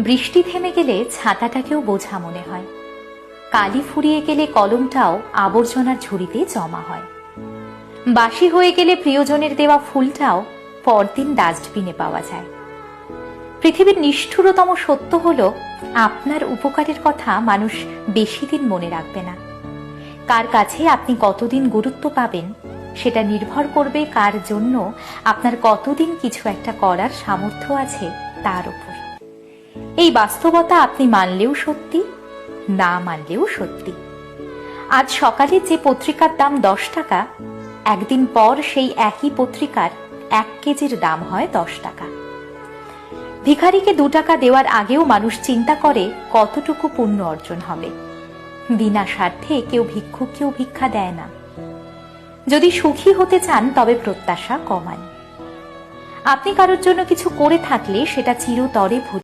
বৃষ্টি থেমে গেলে ছাতাটাকেও বোঝা মনে হয়, কালি ফুরিয়ে গেলে কলমটাও আবর্জনার ঝুড়িতে জমা হয়, বাসি হয়ে গেলে প্রিয়জনের দেওয়া ফুলটাও পরদিন ডাস্টবিনে পাওয়া যায়। পৃথিবীর নিষ্ঠুরতম সত্য হলো, আপনার উপকারের কথা মানুষ বেশি দিন মনে রাখবে না। কার কাছে আপনি কতদিন গুরুত্ব পাবেন সেটা নির্ভর করবে কার জন্য আপনার কতদিন কিছু একটা করার সামর্থ্য আছে তার উপর। এই বাস্তবতা আপনি মানলেও সত্যি, না মানলেও সত্যি। আজ সকালে যে পত্রিকার দাম 10 টাকা, একদিন পর সেই একই পত্রিকার 1 কেজির দাম হয় 10 টাকা। ভিখারিকে 2 টাকা দেওয়ার আগেও মানুষ চিন্তা করে কতটুকু পুণ্য অর্জন হবে। বিনা স্বার্থে কেউ ভিক্ষুককেও ভিক্ষা দেয় না। যদি সুখী হতে চান তবে প্রত্যাশা কমান। আপনি কারোর জন্য কিছু করে থাকলে সেটা চিরতরে ভুলে